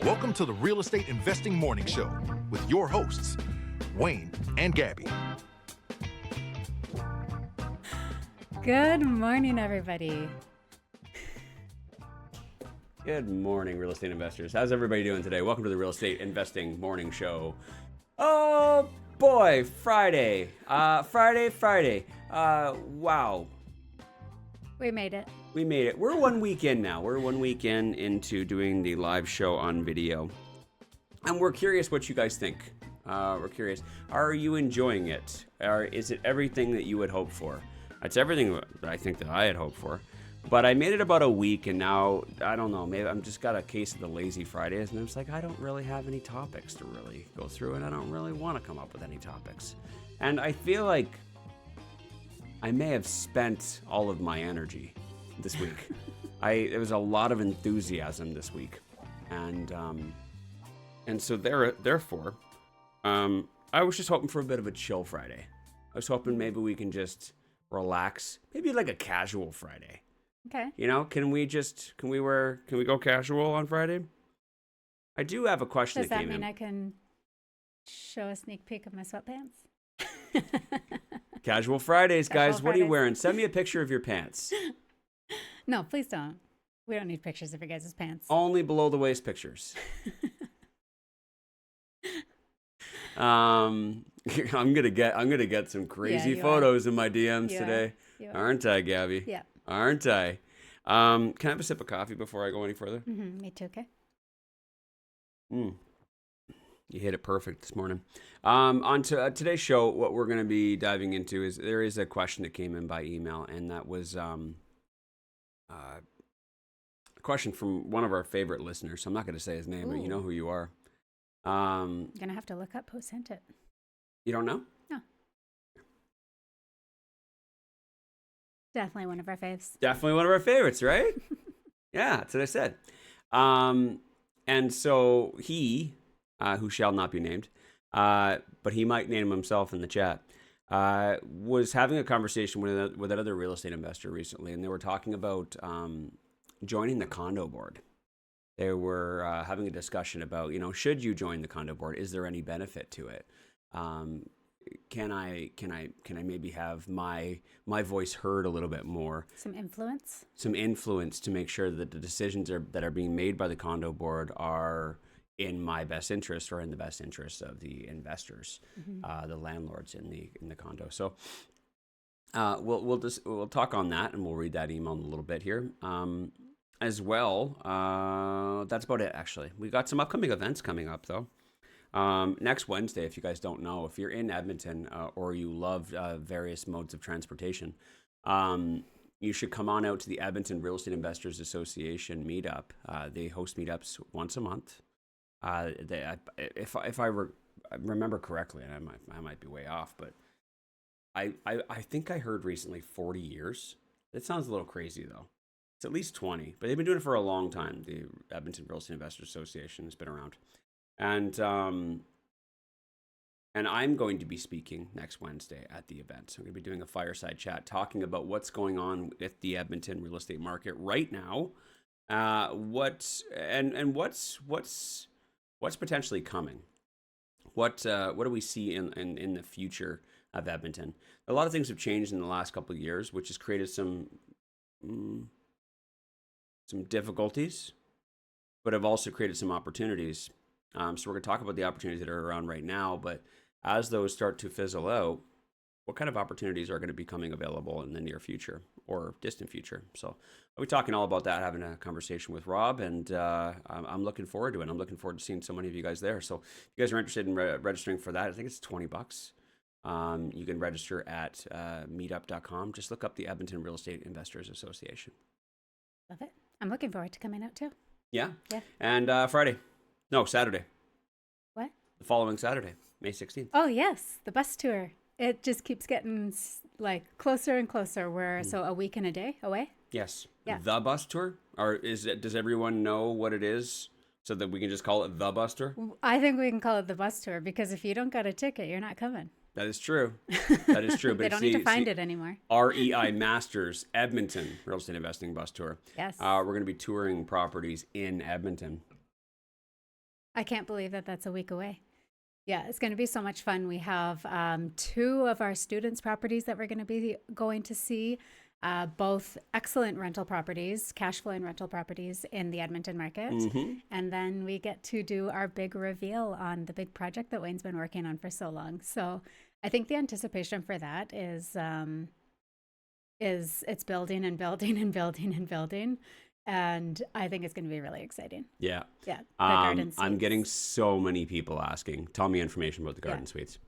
Welcome to the Real Estate Investing Morning Show with your hosts, Wayne and Gabby. Good morning, everybody. Good morning, real estate investors. How's everybody doing today? Welcome to the Real Estate Investing Morning Show. Oh boy, Friday. Friday. Wow. We made it. We made it. We're 1 week in now. We're 1 week into doing the live show on video. And we're curious what you guys think. We're curious. Are you enjoying it? Or is it everything that you would hope for? It's everything that I think that I had hoped for. But I made it about a week, and now, I don't know, maybe I'm just got a case of the lazy Fridays, and I'm just like, I don't really have any topics to really go through, and I don't really want to come up with any topics. And I feel like I may have spent all of my energy this week. There was a lot of enthusiasm this week, and so therefore, I was just hoping for a bit of a chill Friday. I was hoping maybe we can just relax, maybe like a casual Friday. Okay. You know, can we go casual on Friday? I do have a question Does that came mean in. I can show a sneak peek of my sweatpants? Casual Fridays, Casual guys. What are you Fridays. wearing? Send me a picture of your pants. No, please don't. We don't need pictures of your guys' pants. Only below the waist pictures. I'm gonna get some crazy you photos in my DMs You today, You are. aren't I, Gabby? Yeah. Aren't I? Can I have a sip of coffee before I go any further? Me too, okay? You hit it perfect this morning. On to today's show, what we're going to be diving into is there is a question that came in by email, and that was a question from one of our favorite listeners. So I'm not going to say his name, but you know who you are. I'm going to have to look up who sent it. You don't know? No. Definitely one of our faves. Definitely one of our favorites, right? Yeah, that's what I said. And so he, who shall not be named, but he might name himself in the chat, was having a conversation with another real estate investor recently, and they were talking about joining the Condo board. They were having a discussion about, should you join the Condo board? Is there any benefit to it? Can I maybe have my voice heard a little bit more? Some influence? Some influence to make sure that the decisions that are being made by the Condo board are in my best interest or in the best interest of the investors, the landlords in the condo. So we'll talk on that, and we'll read that email in a little bit here. As well, that's about it, actually. We got some upcoming events coming up, though. Next Wednesday, if you guys don't know, if you're in Edmonton or you love various modes of transportation, you should come on out to the Edmonton Real Estate Investors Association meetup. They host meetups once a month. If I remember correctly, and I might be way off, but I think I heard recently 40 years. It sounds a little crazy, though. It's at least 20, but they've been doing it for a long time. The Edmonton Real Estate Investors Association has been around. And I'm going to be speaking next Wednesday at the event. So I'm going to be doing a fireside chat talking about what's going on with the Edmonton real estate market right now. What's potentially coming? What do we see in the future of Edmonton? A lot of things have changed in the last couple of years, which has created some difficulties, but have also created some opportunities. So we're going to talk about the opportunities that are around right now, but as those start to fizzle out, what kind of opportunities are going to be coming available in the near future or distant future? So I'll be talking all about that, having a conversation with Rob, and I'm looking forward to it. I'm looking forward to seeing so many of you guys there. So if you guys are interested in registering for that, I think it's $20. You can register at meetup.com. Just look up the Edmonton Real Estate Investors Association. Love it. I'm looking forward to coming out, too. Yeah? Yeah. And Saturday. What? The following Saturday, May 16th. Oh, yes. The bus tour. It just keeps getting, closer and closer. We're so a week and a day away. Yes. Yeah. The bus tour? Or does everyone know what it is so that we can just call it the bus tour? I think we can call it the bus tour because if you don't got a ticket, you're not coming. That is true. That is true. But They don't need to find it anymore. REI Masters Edmonton Real Estate Investing Bus Tour. Yes. We're going to be touring properties in Edmonton. I can't believe that that's a week away. Yeah, it's going to be so much fun. We have 2 of our students' properties that we're going to be going to see, both excellent rental properties, cash flowing rental properties in the Edmonton market. And then we get to do our big reveal on the big project that Wayne's been working on for so long. So I think the anticipation for that is it's building and building and building and building. And I think it's going to be really exciting. Yeah. Yeah. The garden I'm suites. getting so many people asking, tell me information about the garden suites.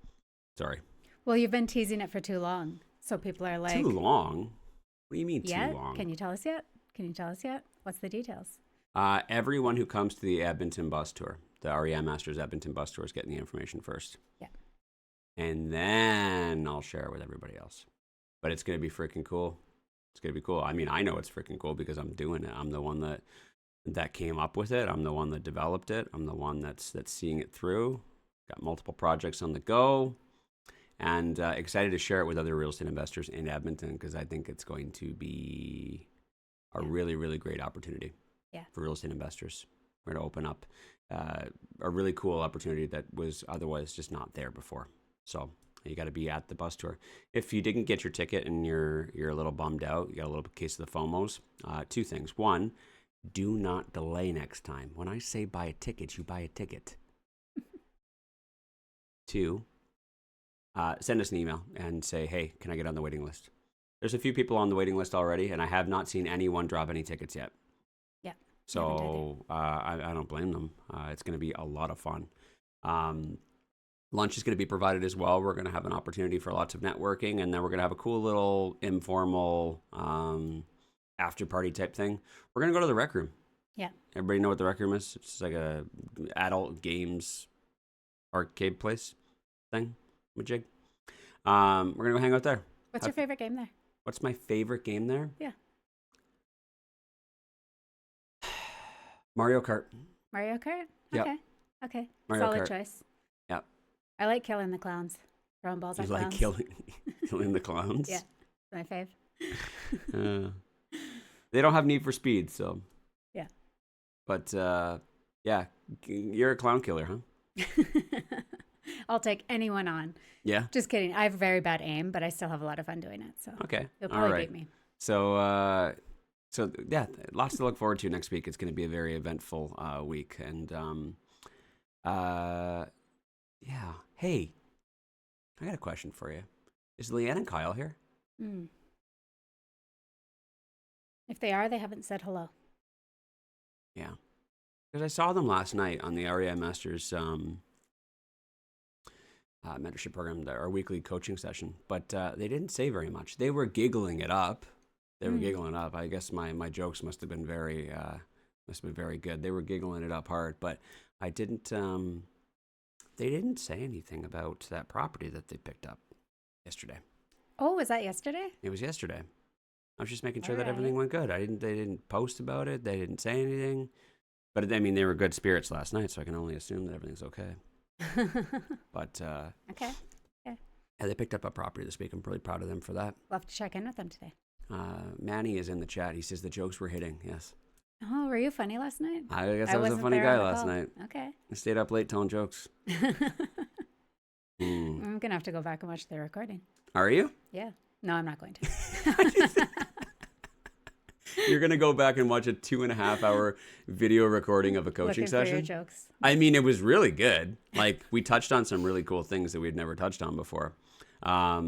Sorry. Well, you've been teasing it for too long. So people are like, Too long? What do you mean yeah? too long? Can you tell us yet? Can you tell us yet? What's the details? Everyone who comes to the Edmonton bus tour, the REM Masters Edmonton bus tour, is getting the information first. Yeah. And then I'll share it with everybody else. But it's going to be freaking cool. It's going to be cool. I mean, I know it's freaking cool because I'm doing it. I'm the one that came up with it. I'm the one that developed it. I'm the one that's seeing it through. Got multiple projects on the go. And excited to share it with other real estate investors in Edmonton because I think it's going to be a really, really great opportunity for real estate investors. We're going to open up a really cool opportunity that was otherwise just not there before. So you got to be at the bus tour. If you didn't get your ticket and you're a little bummed out, you got a little case of the FOMOs, 2 things. 1, do not delay next time. When I say buy a ticket, you buy a ticket. 2, send us an email and say, hey, can I get on the waiting list? There's a few people on the waiting list already, and I have not seen anyone drop any tickets yet. Yeah. So I don't blame them. It's going to be a lot of fun. Lunch is going to be provided as well. We're going to have an opportunity for lots of networking, and then we're going to have a cool little informal after party type thing. We're going to go to the Rec Room. Yeah. Everybody know what the Rec Room is? It's like a adult games arcade place thing. Majig. We're going to go hang out there. What's your favorite game there? What's my favorite game there? Yeah. Mario Kart. Mario Kart? Yep. Okay. Okay. Mario Solid Kart. choice. Yep. I like killing the clowns. Throwing balls You at like clowns. killing the clowns? Yeah. My fave. They don't have Need for Speed, so. Yeah. But, yeah, you're a clown killer, huh? I'll take anyone on. Yeah? Just kidding. I have very bad aim, but I still have a lot of fun doing it. So Okay. you'll probably All right. beat me. So, yeah, lots to look forward to next week. It's going to be a very eventful week. And, yeah. Hey, I got a question for you. Is Leanne and Kyle here? Mm. If they are, they haven't said hello. Yeah. Because I saw them last night on the REI Masters mentorship program, our weekly coaching session, but they didn't say very much. They were giggling it up. I guess my jokes must have been very good. They were giggling it up hard, but I didn't. They didn't say anything about that property that they picked up yesterday. Oh, was that yesterday? It was yesterday. I was just making sure All that everything went good. They didn't post about it. They didn't say anything. But I mean, they were good spirits last night, so I can only assume that everything's okay. But Okay. yeah, they picked up a property this week. I'm really proud of them for that. We'll have to check in with them today. Manny is in the chat. He says the jokes were hitting. Yes. Oh, were you funny last night? I guess I was a wasn't funny there on guy the last call. night. Okay. I stayed up late telling jokes. I'm gonna have to go back and watch the recording. Are you? Yeah. No, I'm not going to. You're going to go back and watch a 2.5-hour video recording of a coaching Looking session? for your jokes. I mean, it was really good. Like, we touched on some really cool things that we'd never touched on before. I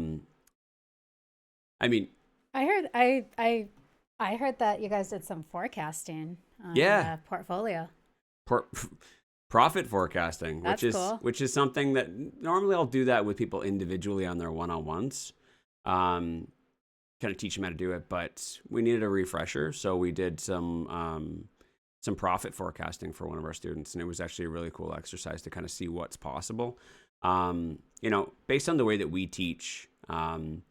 mean, I heard that you guys did some forecasting on the portfolio. Profit forecasting, That's cool. which is something that normally I'll do that with people individually on their one-on-ones. Kind of teach them how to do it, but we needed a refresher, so we did some profit forecasting for one of our students, and it was actually a really cool exercise to kind of see what's possible. Based on the way that we teach, and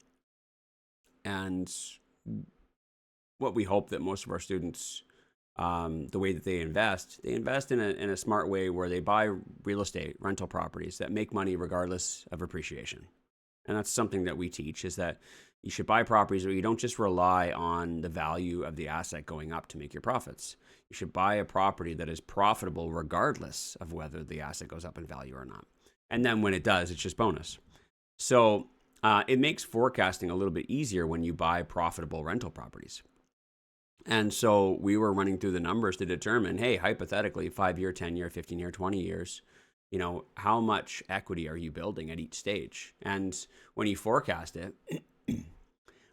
what we hope that most of our students, the way that they invest in a smart way where they buy real estate, rental properties that make money regardless of appreciation. And that's something that we teach, is that You should buy properties where you don't just rely on the value of the asset going up to make your profits. You should buy a property that is profitable regardless of whether the asset goes up in value or not. And then when it does, it's just bonus. So it makes forecasting a little bit easier when you buy profitable rental properties. And so we were running through the numbers to determine, hey, hypothetically, 5-year, 10-year, 15-year, 20 years, how much equity are you building at each stage? And when you forecast it,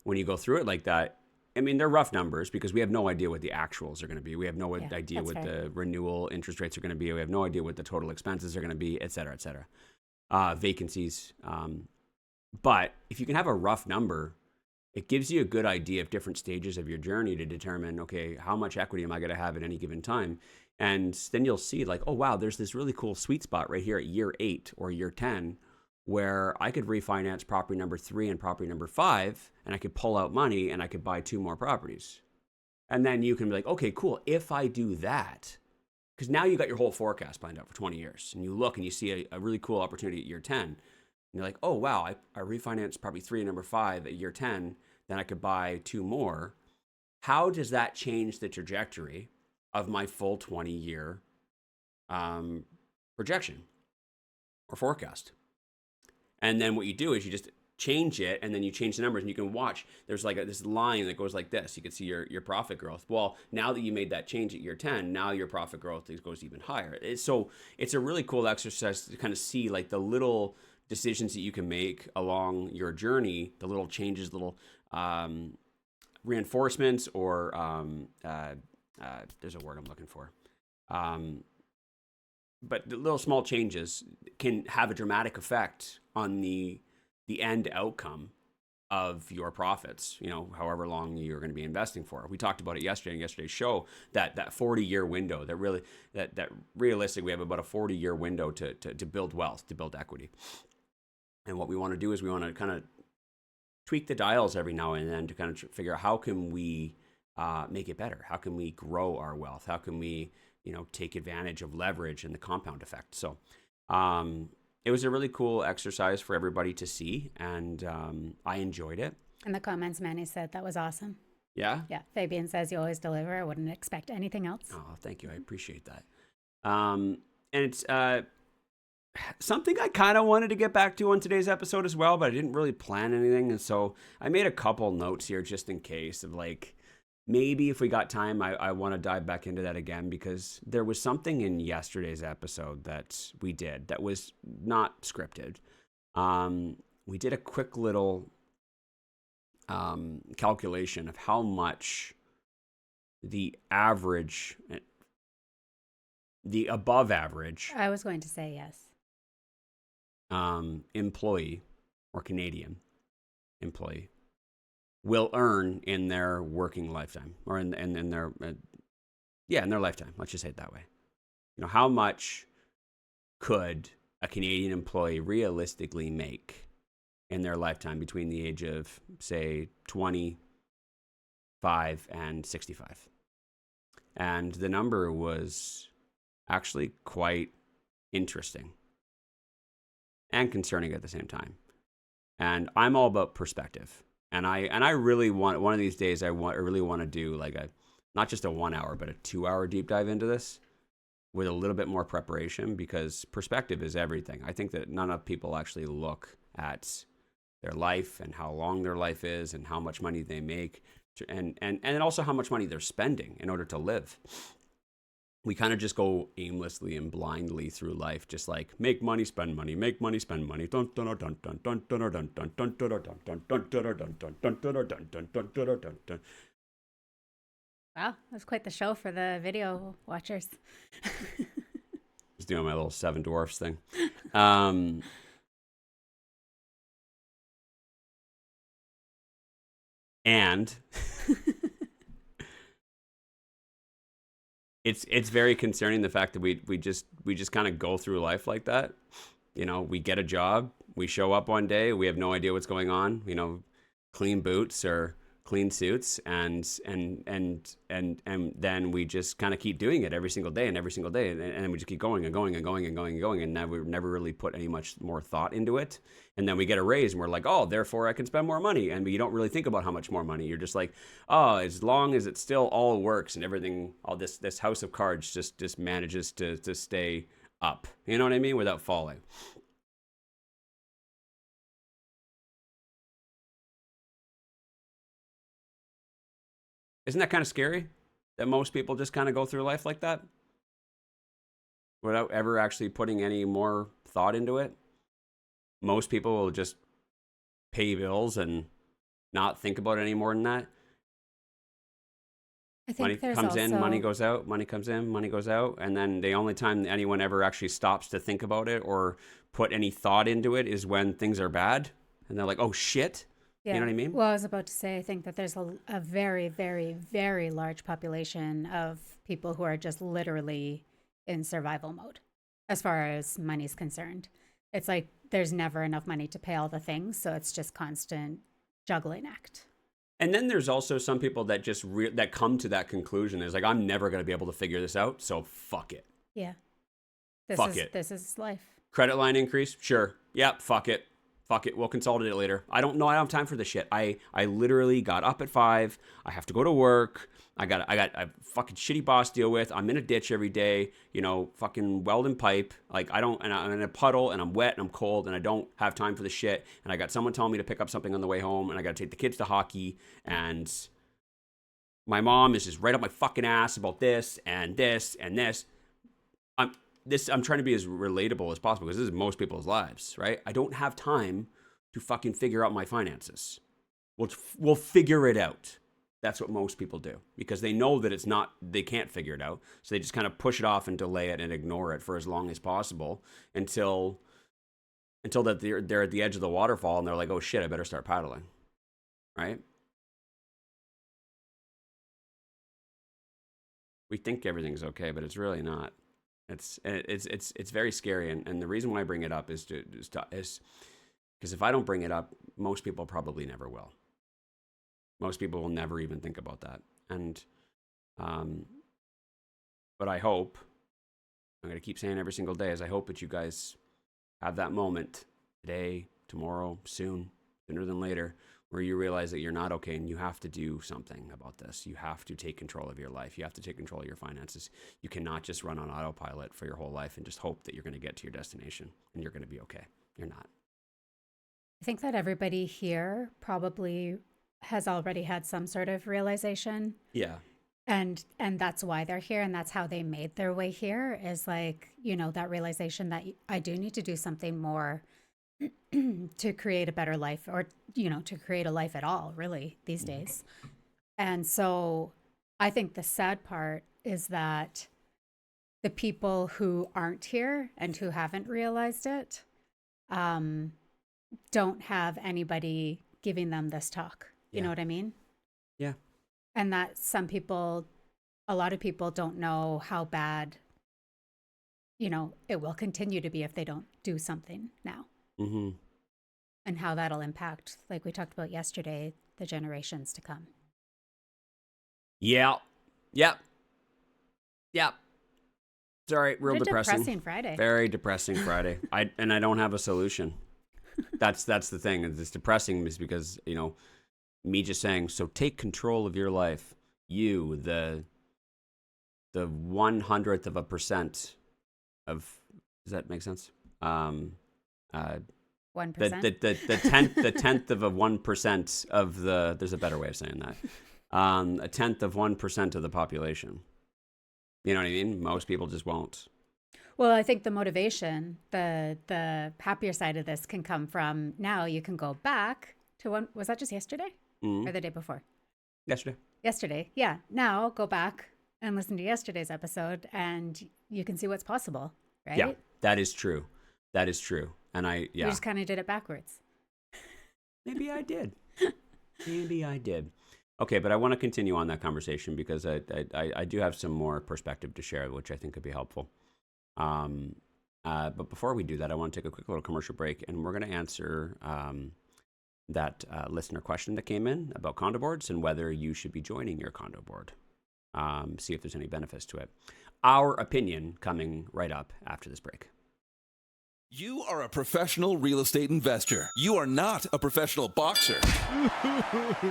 when you go through it like that, I mean, they're rough numbers because we have no idea what the actuals are going to be. We have no idea what the renewal interest rates are going to be. We have no idea what the total expenses are going to be, et cetera, et cetera. Vacancies. But if you can have a rough number, it gives you a good idea of different stages of your journey to determine, okay, how much equity am I going to have at any given time? And then you'll see like, oh, wow, there's this really cool sweet spot right here at year 8 or year 10 where I could refinance property number 3 and property number 5, and I could pull out money and I could buy 2 more properties. And then you can be like, okay, cool. If I do that, because now you got your whole forecast planned out for 20 years, and you look and you see a really cool opportunity at year 10. And you're like, oh, wow, I refinanced property 3 and number 5 at year 10, then I could buy 2 more. How does that change the trajectory of my full 20-year projection or forecast? And then what you do is you just change it, and then you change the numbers, and you can watch. There's like this line that goes like this. You can see your profit growth. Well, now that you made that change at year 10, now your profit growth goes even higher. So it's a really cool exercise to kind of see like the little decisions that you can make along your journey, the little changes, little reinforcements, or there's a word I'm looking for. But the little small changes can have a dramatic effect on the end outcome of your profits, however long you're going to be investing for. We talked about it yesterday in yesterday's show, that 40-year window, that realistically we have about a 40-year window to build wealth, to build equity. And what we want to do is we want to kind of tweak the dials every now and then to kind of figure out how can we make it better? How can we grow our wealth? How can we take advantage of leverage and the compound effect? So it was a really cool exercise for everybody to see, and I enjoyed it. In the comments, Manny said that was awesome. Yeah? Yeah. Fabian says you always deliver. I wouldn't expect anything else. Oh, thank you. I appreciate that. And it's something I kind of wanted to get back to on today's episode as well, but I didn't really plan anything. And so I made a couple notes here just in case of like, maybe if we got time, I want to dive back into that again, because there was something in yesterday's episode that we did that was not scripted. We did a quick little calculation of how much the above average. I was going to say yes. Employee or Canadian employee will earn in their working lifetime, or in their in their lifetime. Let's just say it that way. How much could a Canadian employee realistically make in their lifetime between the age of, say, 25 and 65? And the number was actually quite interesting and concerning at the same time. And I'm all about perspective. And I really want, one of these days, I really want to do like not just a 1 hour, but a 2 hour deep dive into this with a little bit more preparation, because perspective is everything. I think that not enough people actually look at their life and how long their life is and how much money they make, and also how much money they're spending in order to live. We kind of just go aimlessly and blindly through life, just like make money, spend money, make money, spend money. Wow, that's quite the show for the video watchers. Just doing my little Seven Dwarfs thing. And it's very concerning, the fact that we just kind of go through life like that. We get a job, we show up one day, we have no idea what's going on. Clean boots or clean suits, and then we just kind of keep doing it every single day, and then we just keep going and going and going and going and going, and never really put any much more thought into it. And then we get a raise, and we're like, oh, therefore I can spend more money, and you don't really think about how much more money. You're just like, oh, as long as it still all works and everything, all this house of cards just manages to stay up. You know what I mean? Without falling. Isn't that kind of scary that most people just kind of go through life like that without ever actually putting any more thought into it? Most people will just pay bills and not think about it any more than that. I think Money there's comes in, money also- goes out, money comes in, money goes out. And then the only time anyone ever actually stops to think about it or put any thought into it is when things are bad. And they're like, oh, shit. Yeah. You know what I mean? Well, I was about to say, I think that there's a very, very, very large population of people who are just literally in survival mode as far as money's concerned. It's like there's never enough money to pay all the things, so it's just constant juggling act. And then there's also some people that just that come to that conclusion is like, I'm never going to be able to figure this out, so fuck it. Yeah. This is life. Credit line increase? Sure. Yep, fuck it. Fuck it, we'll consolidate it later. I don't have time for this shit. I literally got up at 5. I have to go to work. I got a fucking shitty boss to deal with. I'm in a ditch every day, fucking welding pipe. Like I'm in a puddle and I'm wet and I'm cold and I don't have time for the shit. And I got someone telling me to pick up something on the way home and I got to take the kids to hockey, and my mom is just right up my fucking ass about this and this and this. I'm trying to be as relatable as possible because this is most people's lives, right? I don't have time to fucking figure out my finances. We'll figure it out. That's what most people do because they know that they can't figure it out. So they just kind of push it off and delay it and ignore it for as long as possible until that they're at the edge of the waterfall and they're like, oh shit, I better start paddling, right? We think everything's okay, but it's really not. It's very scary, and the reason why I bring it up is because if I don't bring it up, most people probably never will. Most people will never even think about that, and but I hope, I'm going to keep saying every single day, is I hope that you guys have that moment today, tomorrow, sooner than later, where you realize that you're not okay and you have to do something about this. You have to take control of your life. You have to take control of your finances. You cannot just run on autopilot for your whole life and just hope that you're going to get to your destination and you're going to be okay. You're not. I think that everybody here probably has already had some sort of realization. Yeah. And that's why they're here, and that's how they made their way here, is like, that realization that I do need to do something more to create a better life, or to create a life at all, really, these days. And so I think the sad part is that the people who aren't here and who haven't realized it don't have anybody giving them this talk. You know what I mean? Yeah. And that a lot of people don't know how bad it will continue to be if they don't do something now. Mm-hmm. And how that'll impact, like we talked about yesterday, the generations to come. Yeah. Yep. Yep. Sorry, real What a depressing. depressing Friday. Very depressing Friday. I don't have a solution. That's the thing. It's depressing is because, me just saying, so take control of your life. You, the 1/100% of, does that make sense? 1%. The tenth of a 1% of the, there's a better way of saying that. A tenth of 1% of the population. You know what I mean? Most people just won't. Well, I think the motivation, the happier side of this can come from now you can go back to when, was that just yesterday or the day before? Yesterday. Yesterday. Yeah. Now go back and listen to yesterday's episode and you can see what's possible, right? Yeah, that is true. That is true. And you just kind of did it backwards. Maybe I did. Okay, but I want to continue on that conversation because I do have some more perspective to share, which I think could be helpful. But before we do that, I want to take a quick little commercial break, and we're going to answer that listener question that came in about condo boards and whether you should be joining your condo board. See if there's any benefits to it. Our opinion coming right up after this break. You are a professional real estate investor. You are not a professional boxer.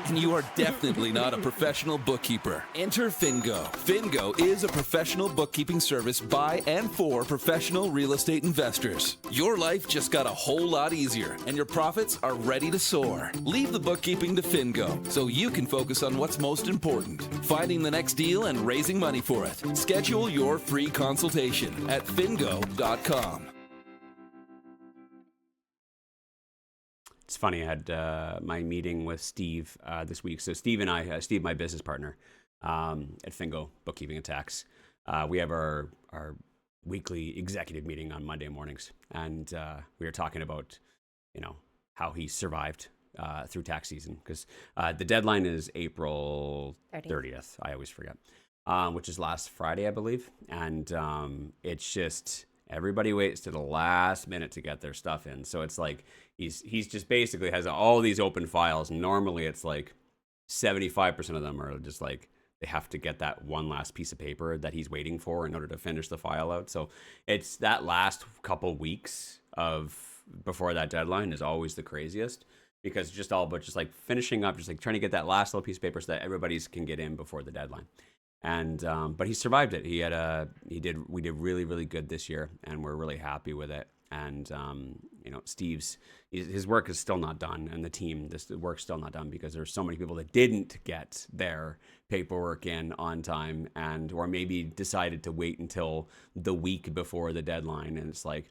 And you are definitely not a professional bookkeeper. Enter Fingo. Fingo is a professional bookkeeping service by and for professional real estate investors. Your life just got a whole lot easier, and your profits are ready to soar. Leave the bookkeeping to Fingo so you can focus on what's most important, finding the next deal and raising money for it. Schedule your free consultation at fingo.com. It's funny, I had my meeting with Steve this week. So Steve and I, Steve, my business partner at Fingo Bookkeeping and Tax, we have our weekly executive meeting on Monday mornings. And we were talking about, how he survived through tax season. Because the deadline is April 30th. I always forget, which is last Friday, I believe. And it's just... everybody waits to the last minute to get their stuff in. So it's like he's just basically has all these open files. Normally it's like 75% of them are just like they have to get that one last piece of paper that he's waiting for in order to finish the file out. So it's that last couple weeks of before that deadline is always the craziest, because it's just all about just like finishing up, just like trying to get that last little piece of paper so that everybody's can get in before the deadline. And but he survived it. We did really, really good this year, and we're really happy with it. And Steve's his work is still not done, and the work's still not done because there's so many people that didn't get their paperwork in on time, or maybe decided to wait until the week before the deadline. And it's like,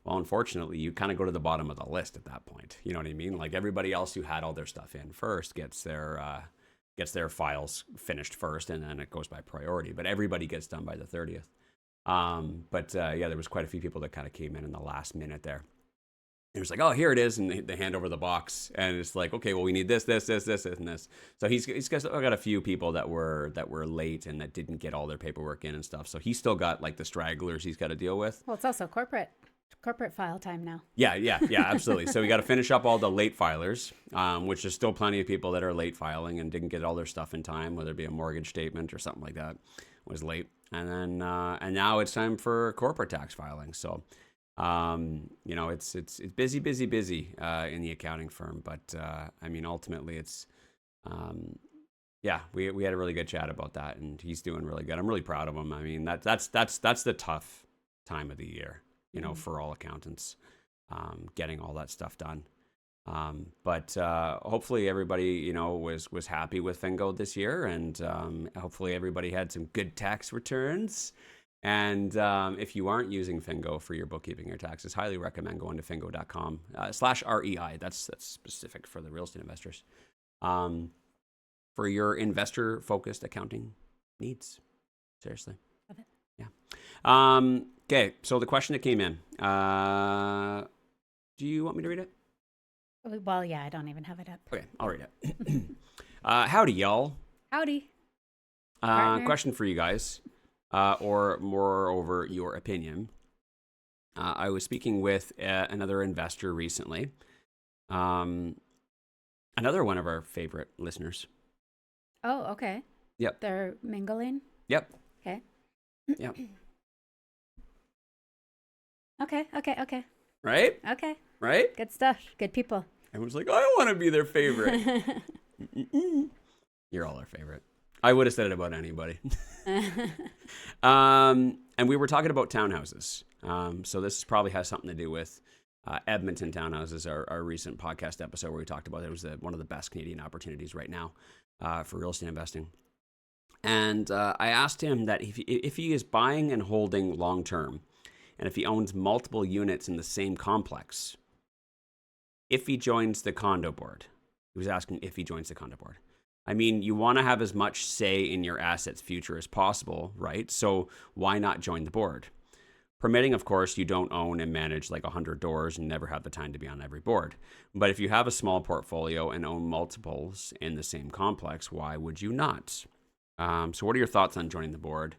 well, unfortunately, you kind of go to the bottom of the list at that point. You know what I mean? Like everybody else who had all their stuff in first gets their files finished first, and then it goes by priority. But everybody gets done by the 30th. There was quite a few people that kind of came in the last minute there. It was like, oh, here it is, and they hand over the box, and it's like, okay, well, we need this, and this. So he's got a few people that were late and that didn't get all their paperwork in and stuff. So he's still got like the stragglers he's got to deal with. Well, it's also corporate file time now. Yeah, absolutely. So we got to finish up all the late filers, which is still plenty of people that are late filing and didn't get all their stuff in time, whether it be a mortgage statement or something like that was late. And then and now it's time for corporate tax filing. So it's busy in the accounting firm. But ultimately it's we had a really good chat about that, and he's doing really good. I'm really proud of him. I mean, that's the tough time of the year, for all accountants, getting all that stuff done. But hopefully everybody, was happy with Fingo this year, and hopefully everybody had some good tax returns. And if you aren't using Fingo for your bookkeeping or taxes, highly recommend going to fingo.com/REI. That's specific for the real estate investors, for your investor-focused accounting needs. Seriously. Love it. Yeah. Okay, so the question that came in, do you want me to read it? Well, yeah, I don't even have it up. Okay, I'll read it. Howdy, y'all. Howdy. Question for you guys, or moreover, your opinion. I was speaking with another investor recently, another one of our favorite listeners. Oh, okay. Yep. They're mingling? Yep. Okay. Yep. Okay. Right? Okay. Right? Good stuff. Good people. Everyone's like, I want to be their favorite. You're all our favorite. I would have said it about anybody. And we were talking about townhouses. So this probably has something to do with Edmonton townhouses, our recent podcast episode where we talked about it was one of the best Canadian opportunities right now for real estate investing. And I asked him that if he is buying and holding long-term, and if he owns multiple units in the same complex, if he joins the condo board. He was asking if he joins the condo board. I mean, you want to have as much say in your asset's future as possible, right? So why not join the board? Permitting, of course, you don't own and manage like 100 doors and never have the time to be on every board. But if you have a small portfolio and own multiples in the same complex, why would you not? So what are your thoughts on joining the board?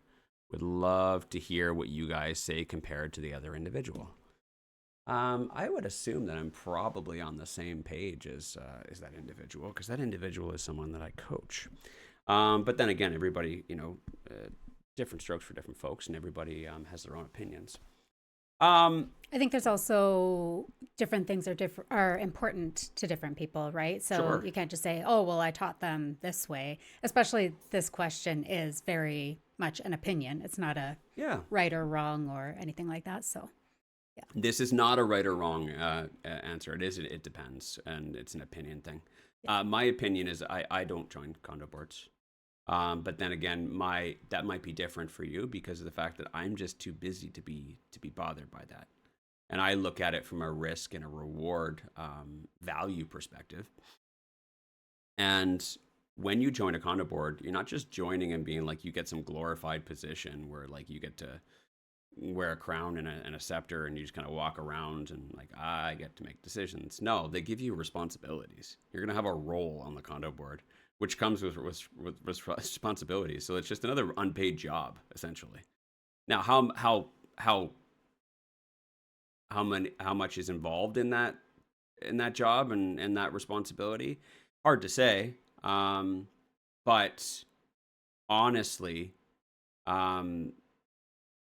Would love to hear what you guys say compared to the other individual. I would assume that I'm probably on the same page as that individual, because that individual is someone that I coach. But then again, everybody, different strokes for different folks, and everybody has their own opinions. I think there's also different things are important to different people, right? So Sure. you can't just say, "Oh, well, I taught them this way." Especially this question is very much an opinion. It's not a Yeah. right or wrong or anything like that. So This is not a right or wrong answer. It depends, and it's an opinion thing. My opinion is I don't join condo boards. But then again, that might be different for you because of the fact that I'm just too busy to be bothered by that. And I look at it from a risk and a reward value perspective. And when you join a condo board, you're not just joining and being like you get some glorified position where like you get to wear a crown and a scepter and you just kind of walk around and like I get to make decisions. No, they give you responsibilities. You're gonna have a role on the condo board, which comes with responsibilities. So it's just another unpaid job essentially. Now, how much is involved in that job and that responsibility? Hard to say. But honestly,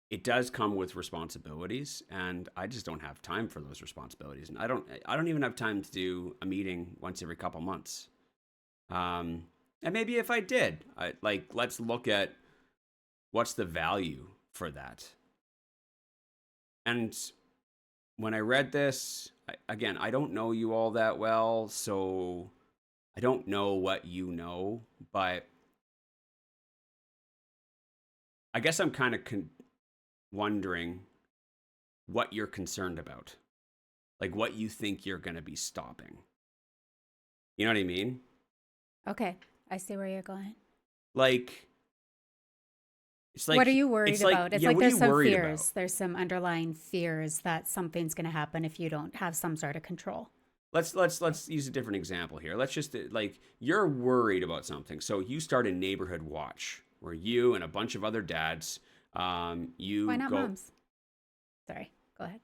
it does come with responsibilities, and I just don't have time for those responsibilities. And I don't even have time to do a meeting once every couple months. And maybe if I did, let's look at what's the value for that. And when I read this, again, I don't know you all that well, so I don't know what you know, but I guess I'm kind of wondering what you're concerned about, like what you think you're going to be stopping. You know what I mean? okay, I see where you're going. Like, it's like, what are you worried about? It's like what are there's you some worried fears. about? There's some underlying fears that something's going to happen if you don't have some sort of control. Let's use a different example here. Let's just like you're worried about something. So you start a neighborhood watch where you and a bunch of other dads, you Why not go, moms? Sorry, go ahead.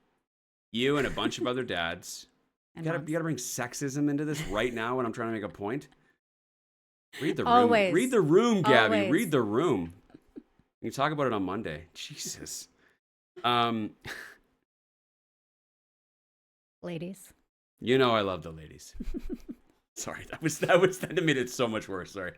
you and a bunch of other dads. And You moms. gotta bring sexism into this right now when I'm trying to make a point. Read the room. Always. Read the room, Gabby. Always. Read the room. You can talk about it on Monday. Jesus. Ladies. You know I love the ladies. Sorry, that made it so much worse. Sorry.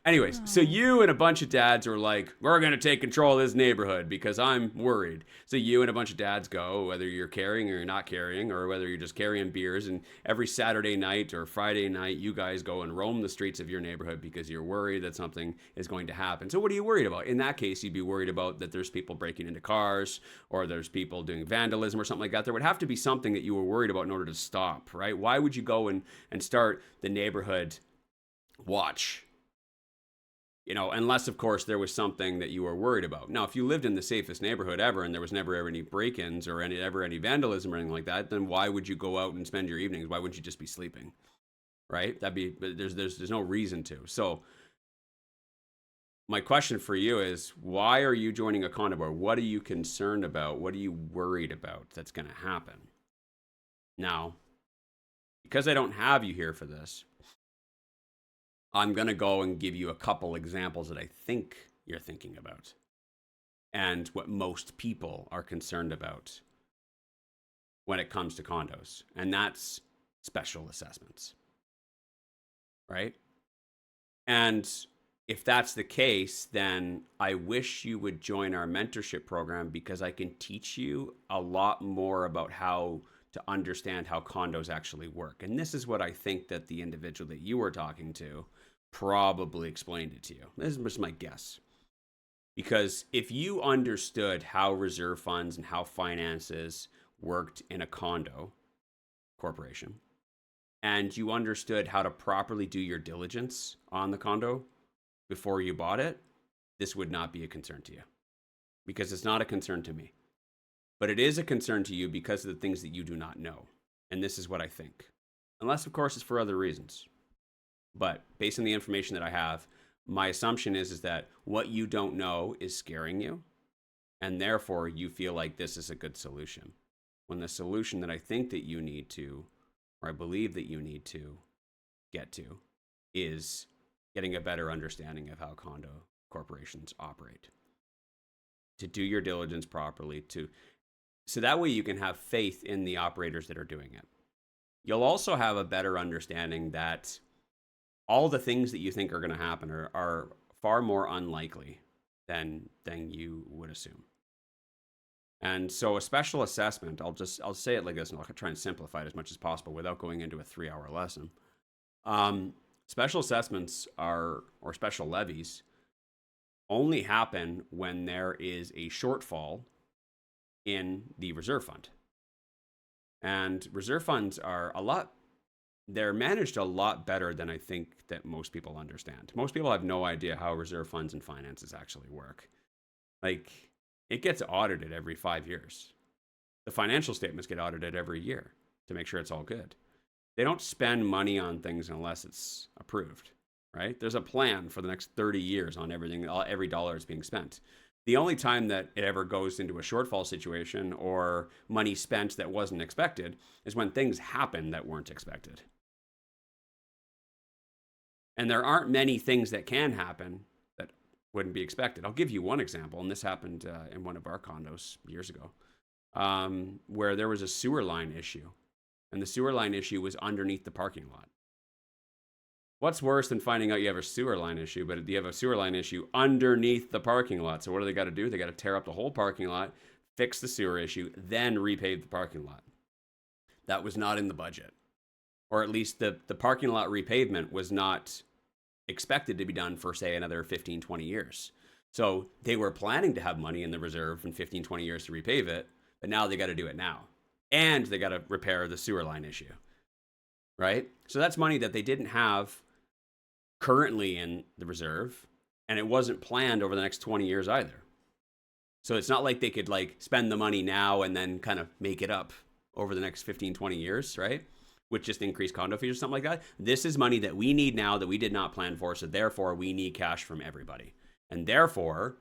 Anyways, so you and a bunch of dads are like, we're going to take control of this neighborhood because I'm worried. So you and a bunch of dads go, whether you're carrying or you're not carrying, or whether you're just carrying beers, and every Saturday night or Friday night, you guys go and roam the streets of your neighborhood because you're worried that something is going to happen. So what are you worried about? In that case, you'd be worried about that there's people breaking into cars or there's people doing vandalism or something like that. There would have to be something that you were worried about in order to stop, right? Why would you go and start the neighborhood watch? Unless, of course, there was something that you were worried about. Now, if you lived in the safest neighborhood ever and there was never ever any break-ins or any vandalism or anything like that, then why would you go out and spend your evenings? Why wouldn't you just be sleeping? Right? There's no reason to. So my question for you is, why are you joining a condo board? What are you concerned about? What are you worried about that's going to happen? Now, because I don't have you here for this, I'm going to go and give you a couple examples that I think you're thinking about and what most people are concerned about when it comes to condos. And that's special assessments, right? And if that's the case, then I wish you would join our mentorship program because I can teach you a lot more about how to understand how condos actually work. And this is what I think that the individual that you were talking to probably explained it to you. This is just my guess. Because if you understood how reserve funds and how finances worked in a condo corporation, and you understood how to properly do your diligence on the condo before you bought it, this would not be a concern to you. Because it's not a concern to me. But it is a concern to you because of the things that you do not know. And this is what I think. Unless, of course, it's for other reasons. But based on the information that I have, my assumption is that what you don't know is scaring you. And therefore, you feel like this is a good solution. When the solution that I think that you need to, or I believe that you need to get to, is getting a better understanding of how condo corporations operate. To do your diligence properly, so that way you can have faith in the operators that are doing it. You'll also have a better understanding that all the things that you think are going to happen are far more unlikely than you would assume. And so a special assessment, I'll say it like this, and I'll try and simplify it as much as possible without going into a 3-hour lesson. Special assessments or special levies only happen when there is a shortfall in the reserve fund. And reserve funds are they're managed a lot better than I think that most people understand. Most people have no idea how reserve funds and finances actually work. Like, it gets audited every 5 years. The financial statements get audited every year to make sure it's all good. They don't spend money on things unless it's approved, right? There's a plan for the next 30 years on everything, every dollar is being spent. The only time that it ever goes into a shortfall situation or money spent that wasn't expected is when things happen that weren't expected. And there aren't many things that can happen that wouldn't be expected. I'll give you one example, and this happened in one of our condos years ago, where there was a sewer line issue, and the sewer line issue was underneath the parking lot. What's worse than finding out you have a sewer line issue, but you have a sewer line issue underneath the parking lot? So what do they got to do? They got to tear up the whole parking lot, fix the sewer issue, then repave the parking lot. That was not in the budget. Or at least the parking lot repavement was not expected to be done for, say, another 15, 20 years. So they were planning to have money in the reserve in 15, 20 years to repave it, but now they got to do it now. And they got to repair the sewer line issue, right? So that's money that they didn't have currently in the reserve, and it wasn't planned over the next 20 years either. So it's not like they could spend the money now and then kind of make it up over the next 15, 20 years, right? With just increased condo fees or something like that. This is money that we need now that we did not plan for, so therefore we need cash from everybody. And therefore,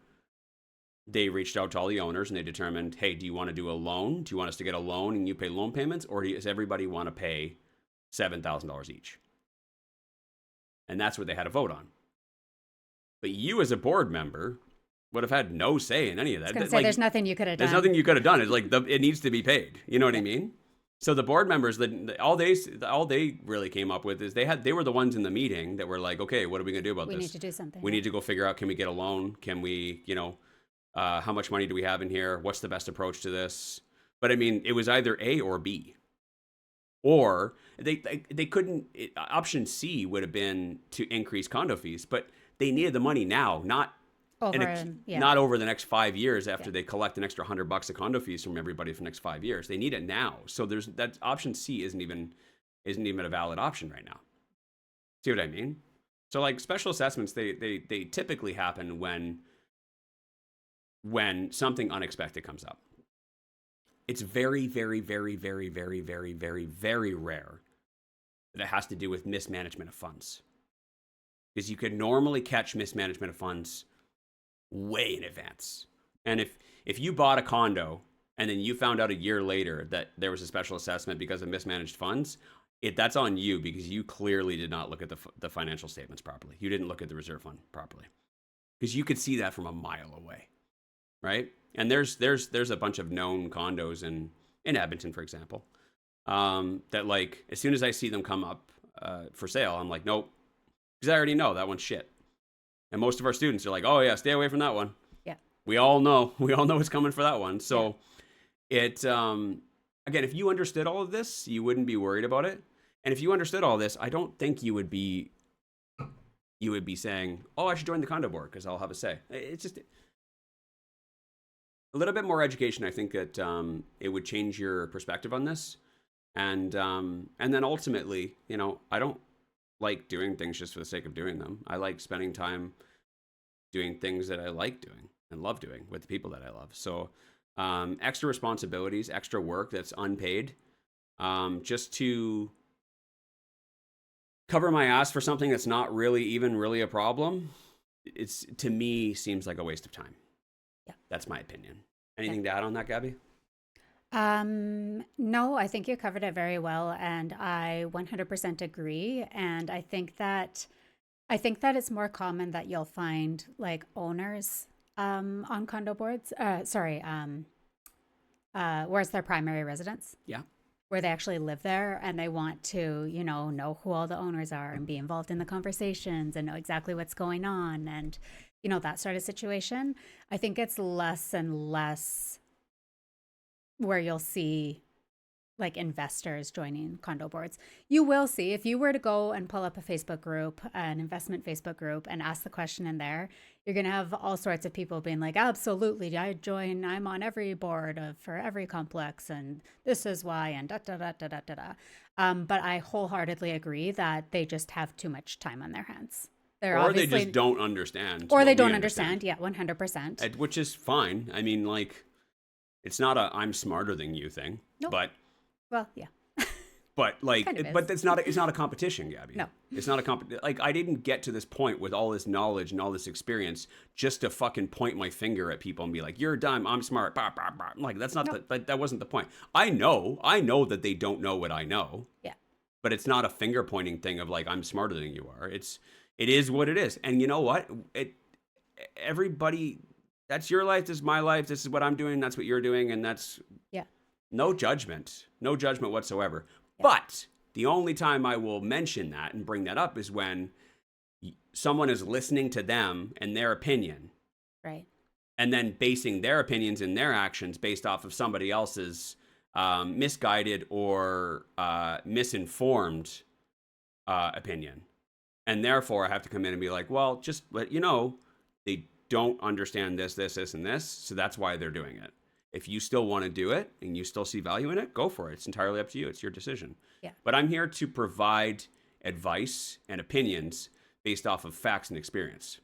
they reached out to all the owners and they determined, hey, do you want to do a loan? Do you want us to get a loan and you pay loan payments? Or does everybody want to pay $7,000 each? And that's what they had a vote on. But you as a board member would have had no say in any of that. I was going to say, there's nothing you could have done. There's nothing you could have done. It's like, it needs to be paid. You know what I mean? So the board members, all they really came up with is they were the ones in the meeting that were like, okay, what are we going to do about this? We need to do something. We need to go figure out, can we get a loan? Can we, how much money do we have in here? What's the best approach to this? But I mean, it was either A or B. Or they couldn't, option C would have been to increase condo fees, but they needed the money now, not over the next 5 years after they collect an extra $100 of condo fees from everybody for the next 5 years. They need it now. So that option C isn't even a valid option right now. See what I mean? So special assessments, they typically happen when something unexpected comes up. It's very, very, very, very, very, very, very, very rare that it has to do with mismanagement of funds. Because you could normally catch mismanagement of funds way in advance. And if you bought a condo and then you found out a year later that there was a special assessment because of mismanaged funds, that's on you, because you clearly did not look at the financial statements properly. You didn't look at the reserve fund properly. Because you could see that from a mile away, right? And there's a bunch of known condos in Edmonton, for example, that as soon as I see them come up for sale, I'm like, nope, because I already know that one's shit. And most of our students are like, oh yeah, stay away from that one. Yeah. We all know what's coming for that one. So again, if you understood all of this, you wouldn't be worried about it. And if you understood all this, I don't think you would be saying, oh, I should join the condo board because I'll have a say. It's just a little bit more education. I think that it would change your perspective on this. And then ultimately, I don't like doing things just for the sake of doing them. I like spending time doing things that I like doing and love doing with the people that I love. So extra responsibilities, extra work that's unpaid, just to cover my ass for something that's not really a problem, to me seems like a waste of time. Yeah. That's my opinion. Anything to add on that, Gabby? No, I think you covered it very well, and I 100% agree. And I think that it's more common that you'll find like owners on condo boards. Where it's their primary residence. Yeah. Where they actually live there and they want to, know who all the owners are and be involved in the conversations and know exactly what's going on and, that sort of situation. I think it's less and less where you'll see like investors joining condo boards. You will see if you were to go and pull up a Facebook group, an investment Facebook group, and ask the question in there, you're going to have all sorts of people being like, absolutely, I'm on every board for every complex, and this is why, and da da da da da da da. But I wholeheartedly agree that they just have too much time on their hands. Or they just don't understand. Or they don't understand. Yeah, 100%. Which is fine. I mean, like, it's not a I'm smarter than you thing. Nope. But well, yeah. But like, Kind of but it's not a competition, Gabby. No, it's not a like. I didn't get to this point with all this knowledge and all this experience just to fucking point my finger at people and be like, "You're dumb, I'm smart." Bah, bah, bah. Like that's not that wasn't the point. I know that they don't know what I know. Yeah. But it's not a finger pointing thing of like I'm smarter than you are. It is what it is, and you know what? Everybody. That's your life. This is my life. This is what I'm doing. That's what you're doing, and that's no judgment whatsoever. Yeah. But the only time I will mention that and bring that up is when someone is listening to them and their opinion. Right. And then basing their opinions and their actions based off of somebody else's misguided or misinformed opinion. And therefore, I have to come in and be like, well, just let you know, they don't understand this, and this. So that's why they're doing it. If you still want to do it and you still see value in it, go for it. It's entirely up to you. It's your decision. Yeah. But I'm here to provide advice and opinions based off of facts and experience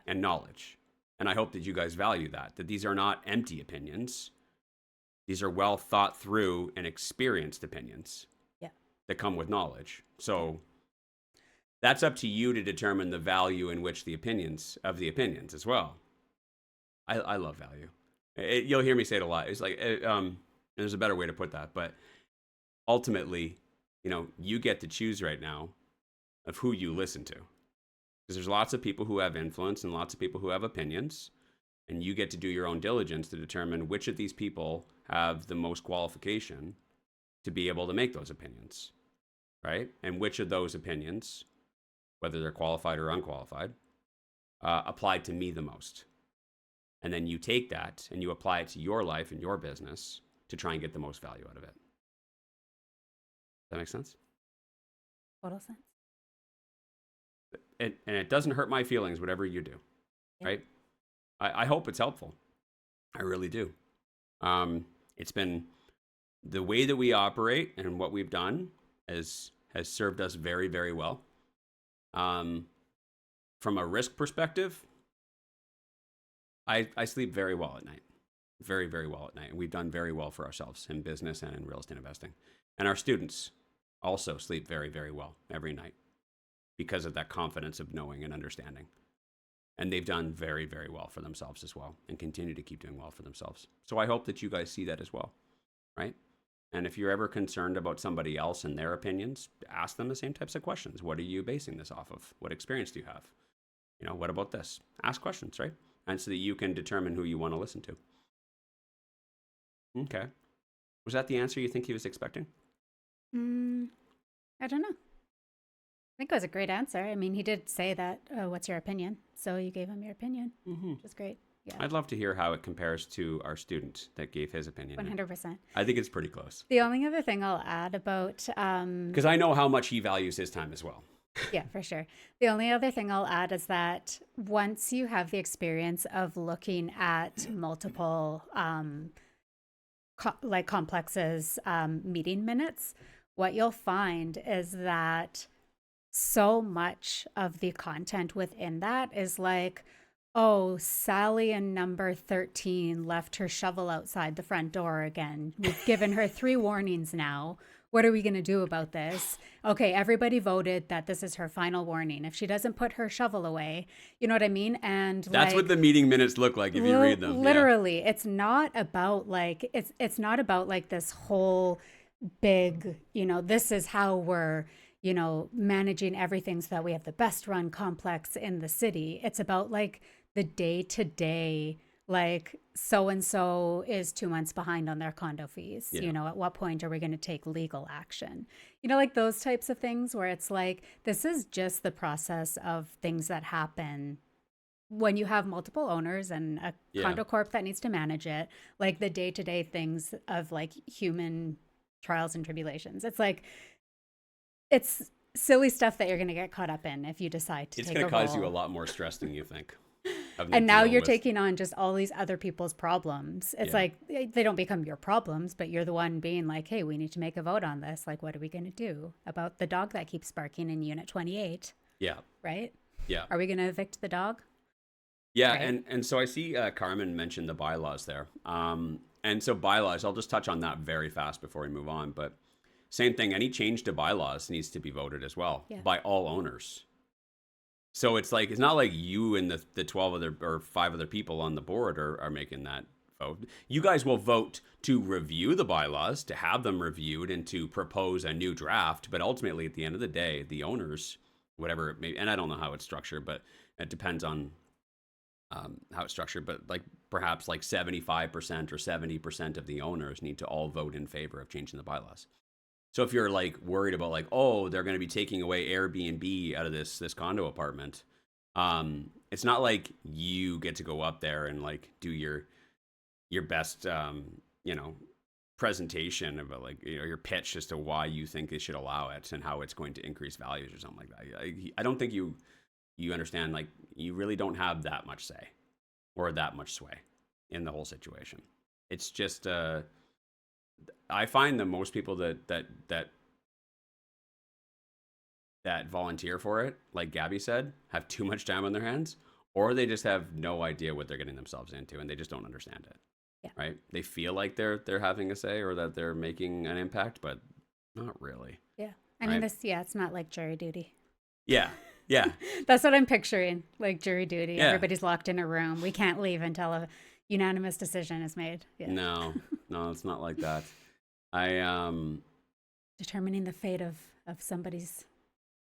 and knowledge. And I hope that you guys value that these are not empty opinions. These are well thought through and experienced opinions that come with knowledge. So that's up to you to determine the value in which the opinions as well. I love value. You'll hear me say it a lot. It's like, there's a better way to put that, but ultimately, you get to choose right now of who you listen to. Because there's lots of people who have influence and lots of people who have opinions, and you get to do your own diligence to determine which of these people have the most qualification to be able to make those opinions, right? And which of those opinions, whether they're qualified or unqualified, apply to me the most. And then you take that and you apply it to your life and your business to try and get the most value out of it. Does that make sense? Total sense. And it doesn't hurt my feelings, whatever you do, right? I hope it's helpful. I really do. It's been the way that we operate and what we've done has served us very, very well. From a risk perspective, I sleep very well at night. Very, very well at night. And we've done very well for ourselves in business and in real estate investing. And our students also sleep very, very well every night because of that confidence of knowing and understanding. And they've done very, very well for themselves as well and continue to keep doing well for themselves. So I hope that you guys see that as well, right? And if you're ever concerned about somebody else and their opinions, ask them the same types of questions. What are you basing this off of? What experience do you have? What about this? Ask questions, right? And so that you can determine who you want to listen to. Okay. Was that the answer you think he was expecting? I don't know. I think it was a great answer. I mean, he did say that, what's your opinion? So you gave him your opinion, which is great. Yeah. I'd love to hear how it compares to our student that gave his opinion. 100%. I think it's pretty close. The only other thing I'll add about... Because I know how much he values his time as well. Yeah, for sure. The only other thing I'll add is that once you have the experience of looking at multiple complexes meeting minutes, what you'll find is that so much of the content within that is like, oh, Sally in number 13 left her shovel outside the front door again. We've given her 3 warnings now. what are we going to do about this? Okay, everybody voted that this is her final warning. If she doesn't put her shovel away, you know what I mean? And That's like, what the meeting minutes look like if you read them. Yeah. literally, it's not about like it's not about like this whole big, this is how we're, managing everything so that we have the best run complex in the city. It's about like the day to day, like so and so is 2 months behind on their condo fees. Yeah. At what point are we going to take legal action? Like those types of things where it's like, this is just the process of things that happen when you have multiple owners and a condo corp that needs to manage it, like the day-to-day things of like human trials and tribulations. It's like, it's silly stuff that you're going to get caught up in if you decide to It's take a going to cause role. you a lot more stress than you think. And now you're taking on just all these other people's problems. It's like, they don't become your problems, but you're the one being like, hey, we need to make a vote on this. Like, what are we going to do about the dog that keeps barking in unit 28? Yeah. Right? Yeah. Are we going to evict the dog? Yeah, Right. and so I see Carmen mentioned the bylaws there. And so bylaws, I'll just touch on that very fast before we move on. But same thing, any change to bylaws needs to be voted as well by all owners. So it's like, it's not like you and the 12 other or 5 other people on the board are making that vote. You guys will vote to review the bylaws, to have them reviewed and to propose a new draft. But ultimately, at the end of the day, the owners, whatever it may, and I don't know how it's structured, but it depends on how it's structured, but like perhaps like 75% or 70% of the owners need to all vote in favor of changing the bylaws. So if you're like worried about like, oh, they're going to be taking away Airbnb out of this condo apartment, it's not like you get to go up there and like do your best, presentation about like, your pitch as to why you think they should allow it and how it's going to increase values or something like that. I don't think you understand, like, you really don't have that much say or that much sway in the whole situation. It's just, I find that most people that volunteer for it, like Gabby said, have too much time on their hands, or they just have no idea what they're getting themselves into and they just don't understand it. Yeah. Right? They feel like they're having a say or that they're making an impact, but not really. Yeah. I mean, it's not like jury duty. Yeah. Yeah. That's what I'm picturing, like jury duty. Yeah. Everybody's locked in a room. We can't leave until a unanimous decision is made. Yeah. No, it's not like that. Determining the fate of somebody's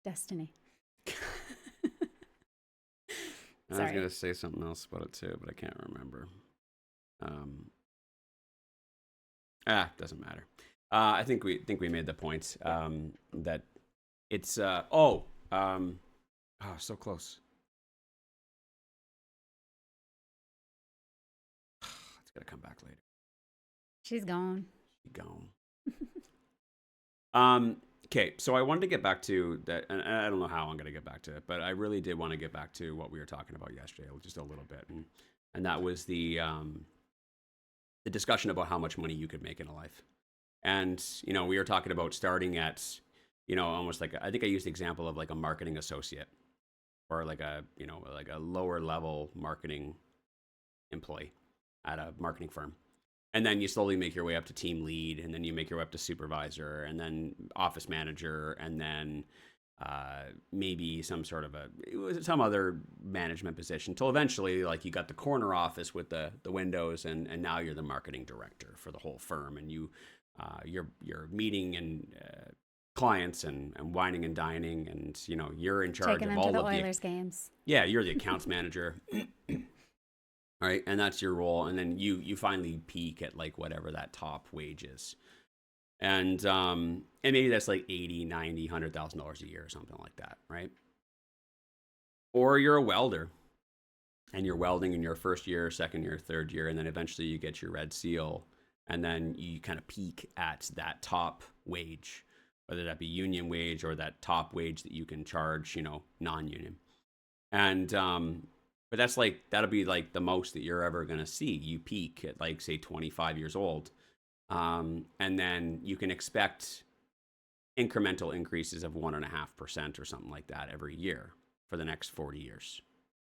destiny. I was Sorry. going to say something else about it too, but I can't remember. Doesn't matter. I think we made the point that it's so close. It's gonna come back later. She's gone. Okay, so I wanted to get back to that, and I don't know how I'm gonna get back to it, but I really did want to get back to what we were talking about yesterday, just a little bit, and that was the discussion about how much money you could make in a life. And we were talking about starting at almost like I think I used the example of like a marketing associate or like a lower level marketing employee at a marketing firm. And then you slowly make your way up to team lead, and then you make your way up to supervisor, and then office manager, and then maybe some other management position, till eventually like you got the corner office with the windows, and now you're the marketing director for the whole firm, and you're meeting and clients and wining and dining, and you're in charge Taking of them all to of the the Oilers games. Yeah, you're the accounts manager. Right, and that's your role, and then you finally peak at like whatever that top wage is, and maybe that's like $80,000, $90,000, $100,000 a year or something like that, right? Or you're a welder, and you're welding in your first year, second year, third year, and then eventually you get your red seal, and then you kind of peak at that top wage, whether that be union wage or that top wage that you can charge, non-union, and but that'll be like the most that you're ever going to see. You peak at like, say, 25 years old. And then you can expect incremental increases of 1.5% or something like that every year for the next 40 years.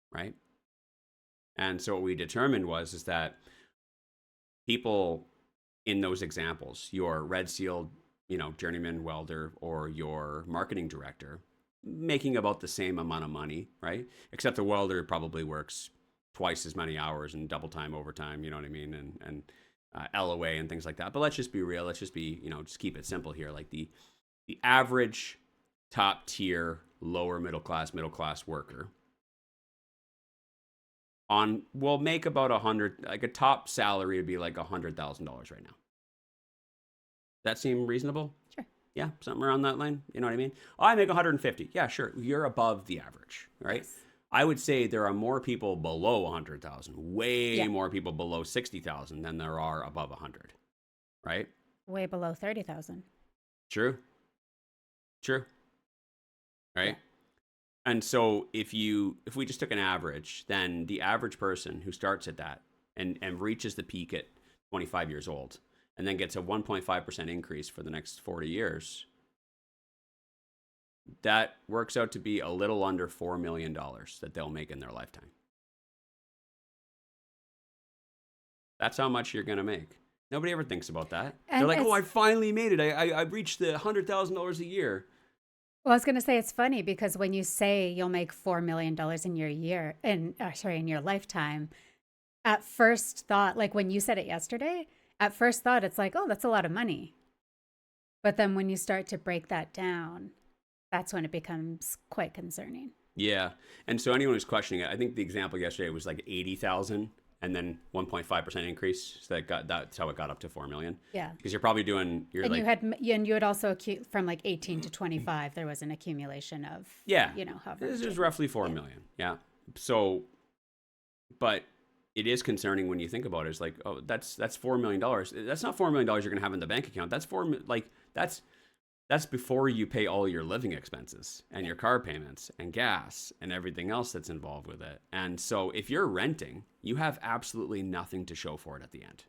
Right. And so what we determined is that people in those examples, your red seal journeyman welder or your marketing director making about the same amount of money, right? Except the welder probably works twice as many hours and double time overtime, you know what I mean? And LOA and things like that. But let's just be real. Let's just be, just keep it simple here. Like the average top tier, lower middle class worker will make about 100, like a top salary would be like $100,000 right now. That seem reasonable? Sure. Yeah, something around that line. You know what I mean? Oh, I make 150. Yeah, sure. You're above the average, right? Yes. I would say there are more people below 100,000, way more people below 60,000 than there are above 100, right? Way below 30,000. True. Right? Yeah. And so if we just took an average, then the average person who starts at that and reaches the peak at 25 years old and then gets a 1.5% increase for the next 40 years, that works out to be a little under $4 million that they'll make in their lifetime. That's how much you're going to make. Nobody ever thinks about that. And they're like, oh, I finally made it. I reached the $100,000 a year. Well, I was going to say it's funny because when you say you'll make $4 million in your lifetime, at first thought, like when you said it yesterday, at first thought, it's like, oh, that's a lot of money. But then when you start to break that down, that's when it becomes quite concerning. Yeah. And so anyone who's questioning it, I think the example yesterday was like 80,000 and then 1.5% increase. So that's how it got up to 4 million. Yeah. Because you're probably doing, you had also from like 18 to 25, there was an accumulation of, however. This is roughly 4 million. Yeah. So, but it is concerning when you think about it. It's like, oh, that's $4 million. That's not $4 million you're going to have in the bank account. That's before you pay all your living expenses and your car payments and gas and everything else that's involved with it. And so if you're renting, you have absolutely nothing to show for it at the end.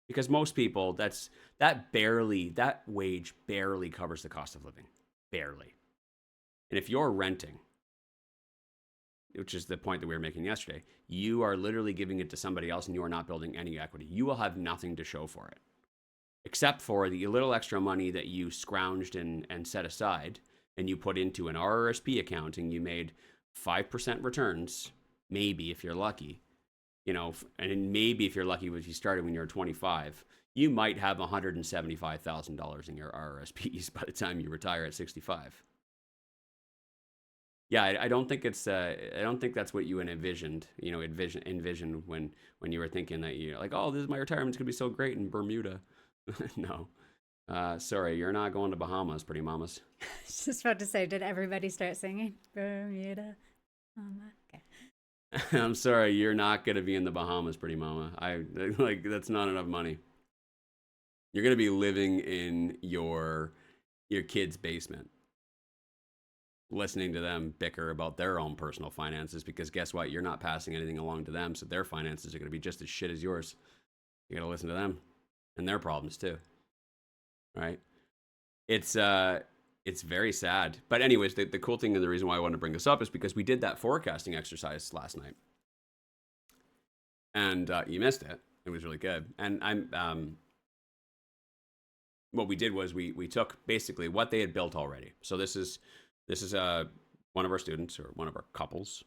Because most people, that wage barely covers the cost of living. Barely. And if you're renting, which is the point that we were making yesterday, you are literally giving it to somebody else and you are not building any equity. You will have nothing to show for it, except for the little extra money that you scrounged and set aside and you put into an RRSP account and you made 5% returns, maybe if you're lucky, and maybe if you're lucky if you started when you were 25, you might have $175,000 in your RRSPs by the time you retire at 65. Yeah, I don't think I don't think that's what you envisioned when you were thinking that you're like, oh, my retirement's gonna be so great in Bermuda. No. Sorry, you're not going to Bahamas, pretty mamas. Just about to say, did everybody start singing Bermuda Mama? Okay. I'm sorry, you're not gonna be in the Bahamas, pretty mama. That's not enough money. You're gonna be living in your kid's basement, listening to them bicker about their own personal finances, because guess what? You're not passing anything along to them, so their finances are going to be just as shit as yours. You got to listen to them and their problems too, right? It's very sad. But anyways, the cool thing and the reason why I wanted to bring this up is because we did that forecasting exercise last night, and you missed it. It was really good. And what we did was we took basically what they had built already. So this is one of our students, or one of our couples,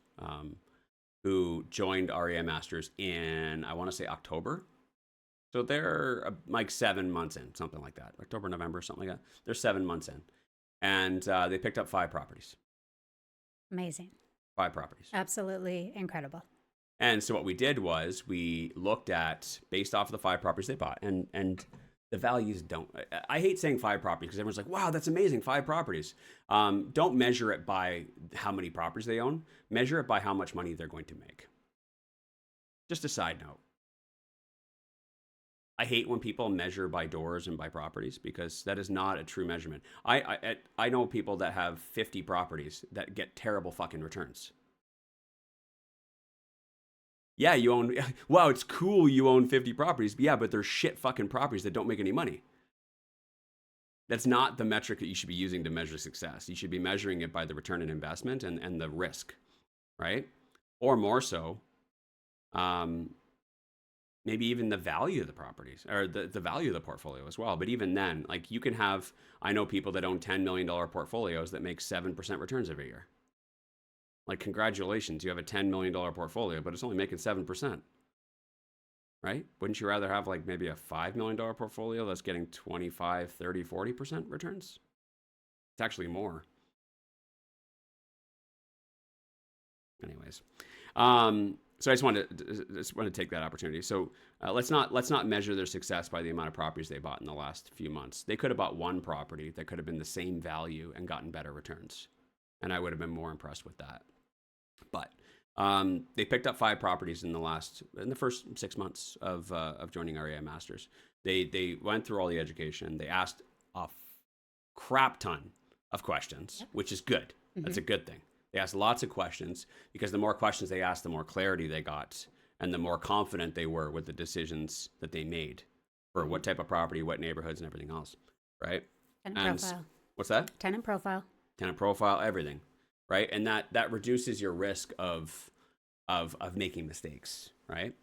who joined REI Masters in, I want to say, October. So they're like 7 months in, something like that. October, November, something like that. They're 7 months in. And they picked up 5 properties. Amazing. 5 properties. Absolutely incredible. And so what we did was we looked at, based off of the 5 properties they bought, and the values I hate saying 5 properties because everyone's like, wow, that's amazing, 5 properties. Don't measure it by how many properties they own. Measure it by how much money they're going to make. Just a side note. I hate when people measure by doors and by properties, because that is not a true measurement. I know people that have 50 properties that get terrible fucking returns. Yeah, you own, wow, it's cool you own 50 properties. But yeah, but they're shit fucking properties that don't make any money. That's not the metric that you should be using to measure success. You should be measuring it by the return on investment and the risk, right? Or more so, maybe even the value of the properties or the value of the portfolio as well. But even then, like you can have, I know people that own $10 million portfolios that make 7% returns every year. Like, congratulations, you have a $10 million portfolio, but it's only making 7%, right? Wouldn't you rather have like maybe a $5 million portfolio that's getting 25, 30, 40% returns? It's actually more. Anyways, so I just wanted to take that opportunity. So let's not measure their success by the amount of properties they bought in the last few months. They could have bought one property that could have been the same value and gotten better returns, and I would have been more impressed with that. But they picked up 5 properties in the first 6 months of joining our AI Masters. They went through all the education. They asked a crap ton of questions, which is good. That's a good thing. They asked lots of questions because the more questions they asked, the more clarity they got, and the more confident they were with the decisions that they made for what type of property, what neighborhoods, and everything else, right? Tenant profile. What's that? Tenant profile. Tenant profile, everything, right? And that reduces your risk of making mistakes, right?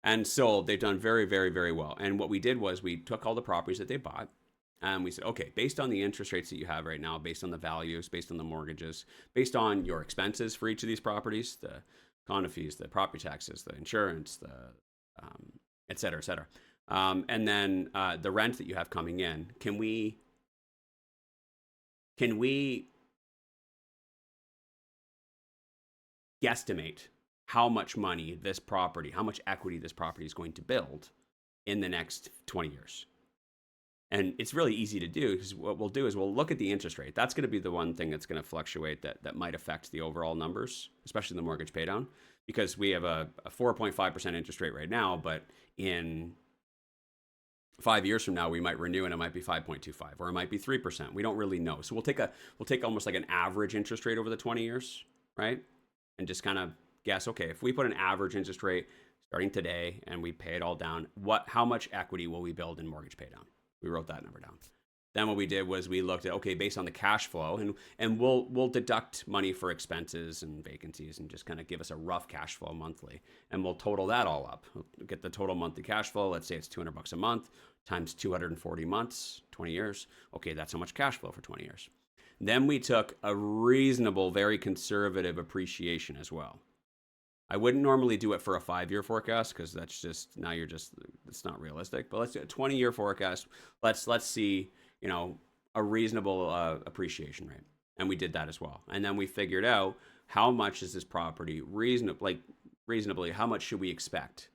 And so they've done very, very, very well. And what we did was we took all the properties that they bought, and we said, okay, based on the interest rates that you have right now, based on the values, based on the mortgages, based on your expenses for each of these properties, the condo fees, the property taxes, the insurance, the et cetera, et cetera. And then the rent that you have coming in, can we guesstimate how much money this property, how much equity this property is going to build in the next 20 years? And it's really easy to do because what we'll do is we'll look at the interest rate. That's going to be the one thing that's going to fluctuate that might affect the overall numbers, especially the mortgage paydown, because we have a 4.5% interest rate right now, but in 5 years from now, we might renew and it might be 5.25 or it might be 3%. We don't really know. So we'll take almost like an average interest rate over the 20 years, right? And just kind of guess, okay, if we put an average interest rate starting today and we pay it all down, how much equity will we build in mortgage paydown? We wrote that number down. Then what we did was we looked at, okay, based on the cash flow, and we'll deduct money for expenses and vacancies and just kind of give us a rough cash flow monthly. And we'll total that all up. We'll get the total monthly cash flow. Let's say it's $200 a month times 240 months, 20 years. Okay, that's how much cash flow for 20 years. Then we took a reasonable, very conservative appreciation as well. I wouldn't normally do it for a 5-year forecast because that's just, it's not realistic. But let's do a 20-year forecast. Let's see, a reasonable appreciation rate. And we did that as well. And then we figured out how much is this property reasonably, how much should we expect,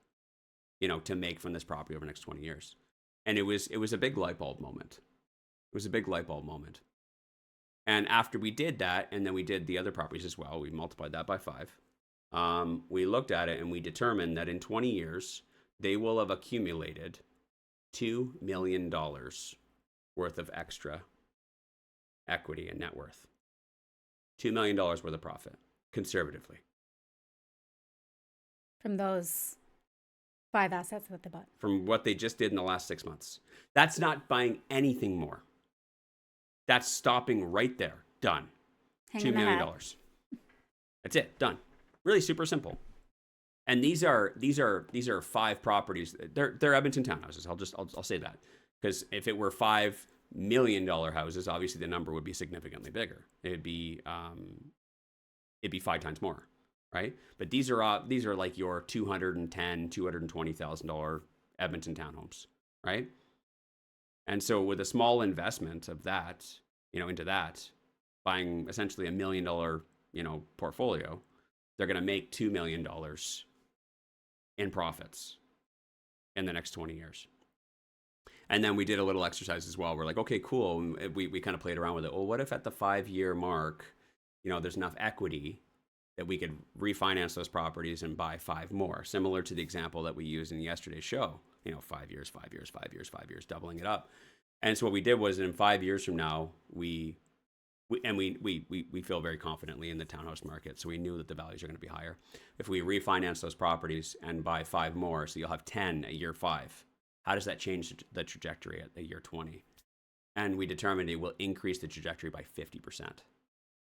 to make from this property over the next 20 years. And it was a big light bulb moment. It was a big light bulb moment. And after we did that, and then we did the other properties as well, we multiplied that by 5. We looked at it and we determined that in 20 years, they will have accumulated $2 million worth of extra equity and net worth. $2 million worth of profit, conservatively. From those 5 assets that they bought. From what they just did in the last 6 months. That's not buying anything more. That's stopping right there. Done. $2 million. That's it. Done. Really super simple. And these are 5 properties. They're Edmonton townhouses. I'll say that. Because if it were $5 million houses, obviously the number would be significantly bigger. It'd be 5 times more, right? But these are like your $220,000 Edmonton townhomes, right? And so with a small investment of that, into that, buying essentially $1 million, portfolio, they're going to make $2 million in profits in the next 20 years. And then we did a little exercise as well. We're like, okay, cool. We kind of played around with it. Well, what if at the 5-year mark, there's enough equity that we could refinance those properties and buy 5 more, similar to the example that we used in yesterday's show, 5 years, 5 years, 5 years, 5 years, doubling it up. And so what we did was in 5 years from now, we feel very confidently in the townhouse market. So we knew that the values are going to be higher. If we refinance those properties and buy 5 more, so you'll have 10 at year 5, how does that change the trajectory at the year 20? And we determined it will increase the trajectory by 50%.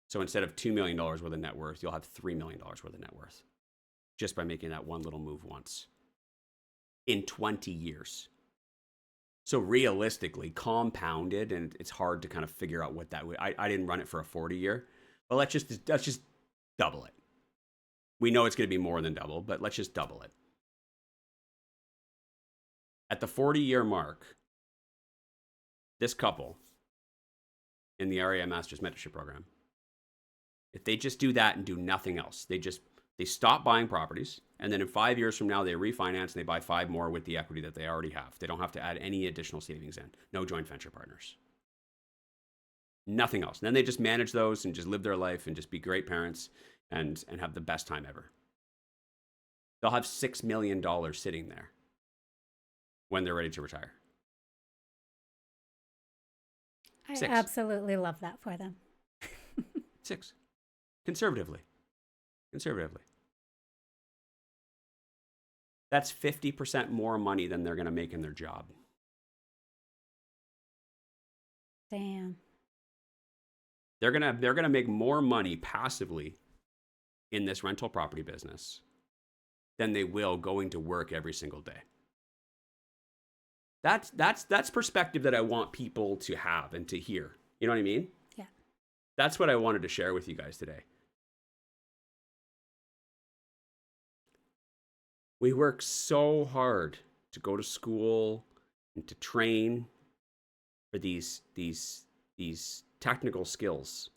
So instead of $2 million worth of net worth, you'll have $3 million worth of net worth just by making that one little move once. in 20 years. So realistically, compounded, and it's hard to kind of figure out what that would. I didn't run it for a 40-year, but let's just double it. We know it's going to be more than double, but let's just double it. At the 40-year mark, this couple in the REI Master's Mentorship Program, if they just do that and do nothing else, they stop buying properties, and then in 5 years from now, they refinance and they buy 5 more with the equity that they already have. They don't have to add any additional savings in. No joint venture partners. Nothing else. And then they just manage those and just live their life and just be great parents and have the best time ever. They'll have $6 million sitting there when they're ready to retire. I 6. absolutely love that for them. 6. Conservatively. That's 50% more money than they're going to make in their job. Damn. They're gonna make more money passively in this rental property business than they will going to work every single day. That's perspective that I want people to have and to hear. You know what I mean? Yeah. That's what I wanted to share with you guys today. We work so hard to go to school and to train for these technical skills,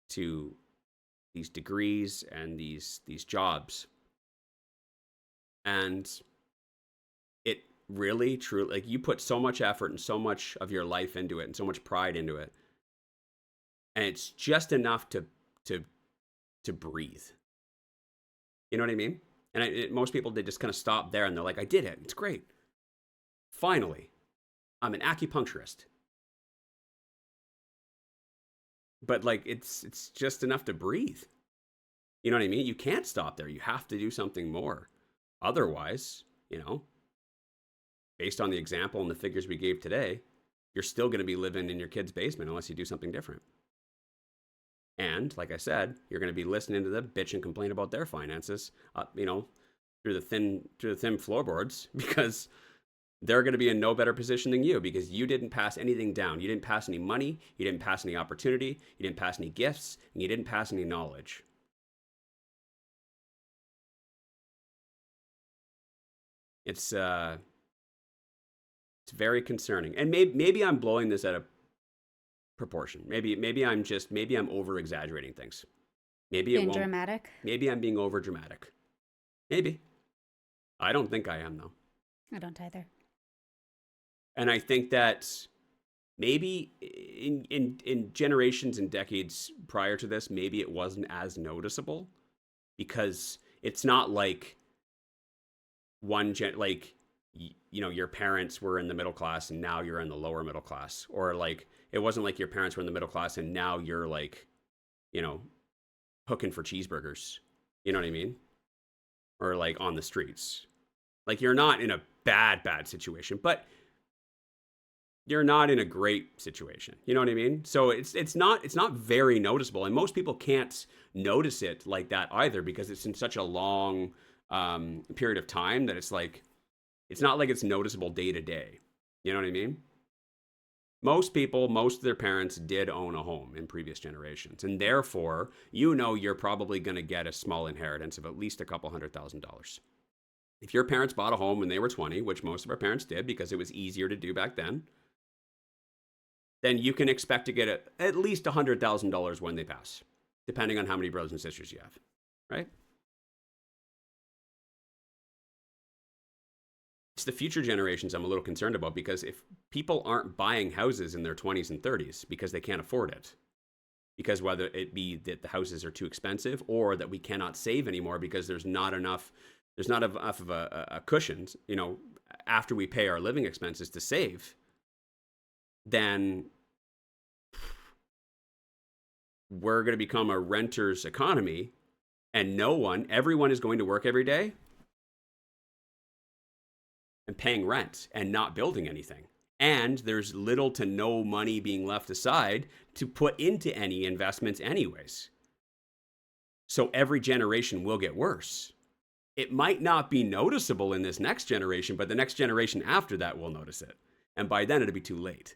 to these degrees and these jobs. And it really, truly, like, you put so much effort and so much of your life into it and so much pride into it. And it's just enough to breathe. You know what I mean? And most people, they just kind of stop there and they're like, I did it. It's great. Finally, I'm an acupuncturist. But like, it's just enough to breathe. You know what I mean? You can't stop there. You have to do something more. Otherwise, based on the example and the figures we gave today, you're still going to be living in your kid's basement unless you do something different. And like I said, you're going to be listening to them bitch and complain about their finances, through the thin floorboards, because they're going to be in no better position than you, because you didn't pass anything down. You didn't pass any money. You didn't pass any opportunity. You didn't pass any gifts, and you didn't pass any knowledge. It's very concerning. And maybe I'm blowing this out of proportion. Maybe I'm over exaggerating things. Maybe it Being won't. dramatic. Maybe I'm being over dramatic. Maybe. I don't think I am, though. I don't either. And I think that maybe in generations and decades prior to this, maybe it wasn't as noticeable, because it's not like your parents were in the middle class and now you're in the lower middle class, or like, it wasn't like your parents were in the middle class and now you're like, hooking for cheeseburgers. You know what I mean? Or like on the streets. Like, you're not in a bad situation, but you're not in a great situation. You know what I mean? So it's not very noticeable, and most people can't notice it like that either, because it's in such a long period of time that it's not like it's noticeable day to day. You know what I mean? Most of their parents did own a home in previous generations, and therefore, you're probably going to get a small inheritance of at least a couple $100,000. If your parents bought a home when they were 20, which most of our parents did because it was easier to do back then you can expect to get at least $100,000 when they pass, depending on how many brothers and sisters you have, right? It's the future generations I'm a little concerned about, because if people aren't buying houses in their 20s and 30s because they can't afford it, because whether it be that the houses are too expensive or that we cannot save anymore because there's not enough of a cushion, after we pay our living expenses to save, then we're going to become a renter's economy, and everyone is going to work every day and paying rent and not building anything. And there's little to no money being left aside to put into any investments anyways. So every generation will get worse. It might not be noticeable in this next generation, but the next generation after that will notice it. And by then, it'll be too late.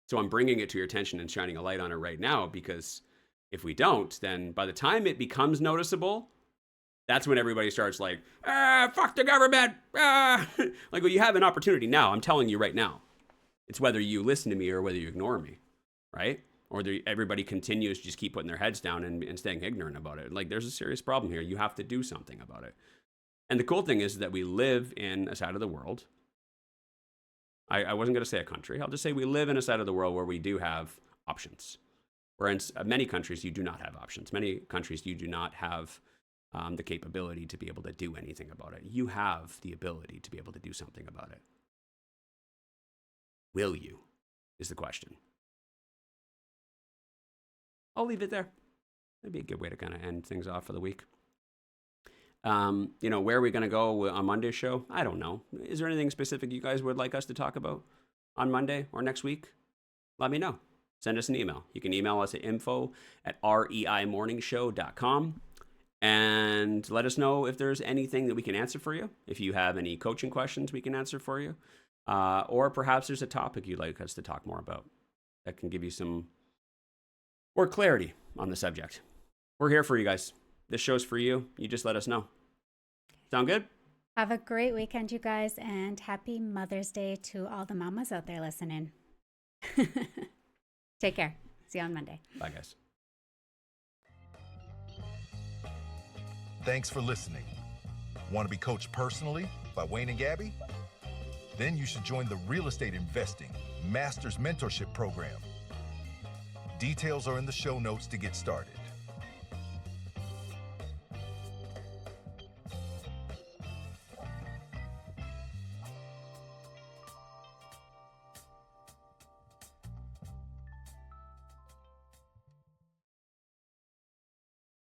So I'm bringing it to your attention and shining a light on it right now, because if we don't, then by the time it becomes noticeable, that's when everybody starts like, fuck the government. Like, well, you have an opportunity now. I'm telling you right now. It's whether you listen to me or whether you ignore me, right? Or everybody continues to just keep putting their heads down and staying ignorant about it. Like, there's a serious problem here. You have to do something about it. And the cool thing is that we live in a side of the world. I wasn't going to say a country. I'll just say we live in a side of the world where we do have options. Where in many countries, you do not have options. Many countries, you do not have the capability to be able to do anything about it. You have the ability to be able to do something about it. Will you? Is the question. I'll leave it there. That'd be a good way to kind of end things off for the week. Where are we going to go on Monday's show? I don't know. Is there anything specific you guys would like us to talk about on Monday or next week? Let me know. Send us an email. You can email us at info@reimorningshow.com and let us know if there's anything that we can answer for you. If you have any coaching questions we can answer for you. Or perhaps there's a topic you'd like us to talk more about that can give you some more clarity on the subject. We're here for you guys. This show's for you. You just let us know. Sound good? Have a great weekend, you guys, and happy Mother's Day to all the mamas out there listening. Take care. See you on Monday. Bye, guys. Thanks for listening. Want to be coached personally by Wayne and Gabby? Then you should join the Real Estate Investing Masters Mentorship Program. Details are in the show notes to get started.